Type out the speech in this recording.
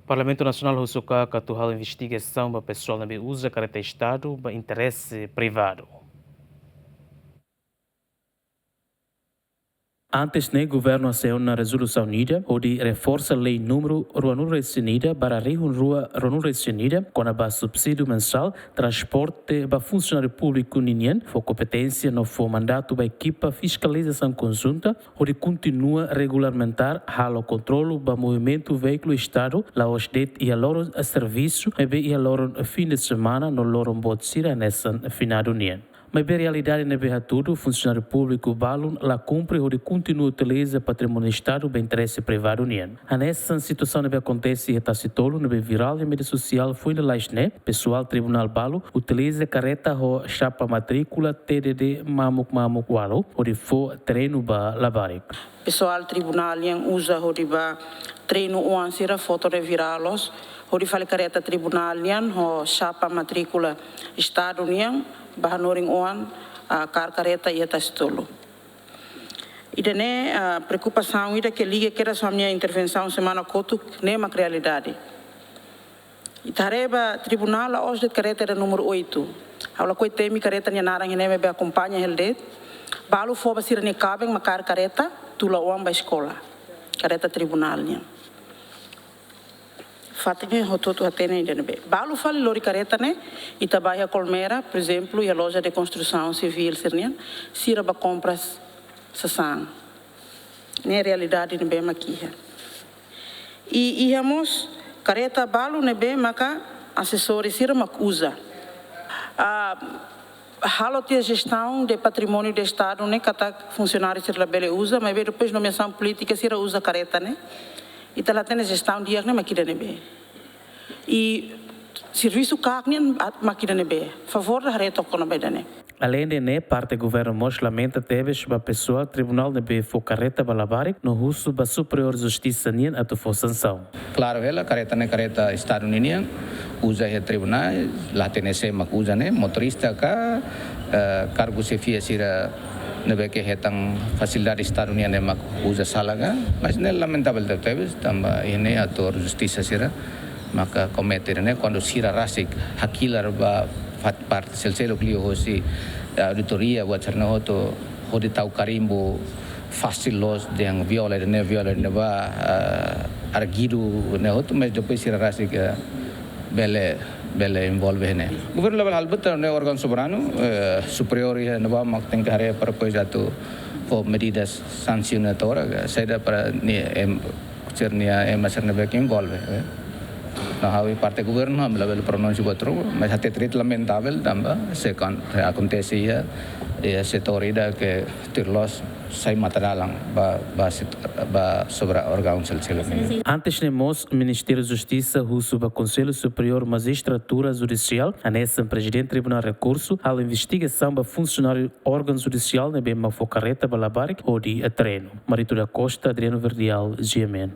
Parlamentu Nasional husu KAK atual investigação para pessoal que usa kareta Estadu para Intrese Privadu. Antes, o governo assinou na resolução unida, onde reforça a lei número 2 para rua 2 com a subsídio mensal, transporte para funcionário público ninguém, for competência no for mandato para equipa fiscalização conjunta, onde continua a regulamentar o controle para movimento veículo Estado, lá os e a loro serviço, e a loro fim de semana no loro botsira nessa final do união. Mas a realidade não é tudo, o funcionário público balon la cumpre ou continua a utilizar patrimônio Estado para interesse privado união. Nessa situação não acontece e está se tolo, não é viral e mídia social foi na laisne, Pesoal Tribunal Balo utiliza careta ou chapa matrícula TDD mamuk walo, onde for treino para lavar. Pesoal Tribunal yang usa hodiba treino uang sira foto de viralos, hodi fale careta Tribunal yang ho chapa matrícula Estado yang bahanoring oan kareta ia tastolo. Ida ne preocupação ida que liga que era sua minha intervenção semana coto nem uma realidade. Itareba tribunal a hoje de careta era número 8. Aula coi temi careta nia narang ne be acompanhaelde. Balu foba sira ne cabem makar careta tula oan ba escola. Careta tribunal nia. Fatinha rototo atene ainda bem. Balu fale lori careta né? Itabaia Colmeira, por exemplo, e a loja de construção civil sernian, sira ba compras sasan. Nem realidade nem bem maquia. E íamos careta balu né bem maca assessores sira macusa. Halo tia gestão de patrimônio do Estado né? Cada funcionário sira bele usa, mas depois nomeação política sira usa careta né? E tá lá tem gestão dia né maquida nebe. E serviço KAK nem maquida nebe. Favor da reta com a bedane. Além de parte do governo mos lamenta teves para pessoal tribunal nebe for careta balabari no husu ba superior justiça nien atu for sanção. Claro ela careta ne careta Estado nien usa he tribunal lá tem esse macusa né motorista ka cargo chefia sira nebe que hetang facilidade Estado unian emak usa salaga mas ne lamentável de teves tamba ini ator justiça sira maka cometer ne quando sira rasik hakilar ba fat parte selselo clio hosi auditoria buat cerna hoto hodi tau karimbo fácil los yang viola ne ba argidu ne hoto mas depois sira rasik bele envolve ne. Governo level albuta ne órgão soberano superior e nova makten kare para projeto for medidas sancionatórias saída para ni cernia emaserne que envolve. Na hawi parte governo am level pronuncio outro, mas até trit lamentável tamba se acontece e setor ida que tirlos sai materalang ba sobre órgão selselo. Antes nemos Ministério da Justiça husu ba Conselho Superior Magistratura Judicial anessa presidente Tribunal Recurso a investigação ba funcionário órgão judicial ne bem ma focareta balabarik ou de treino. Marito da Costa, Adriano Verdial, GMN.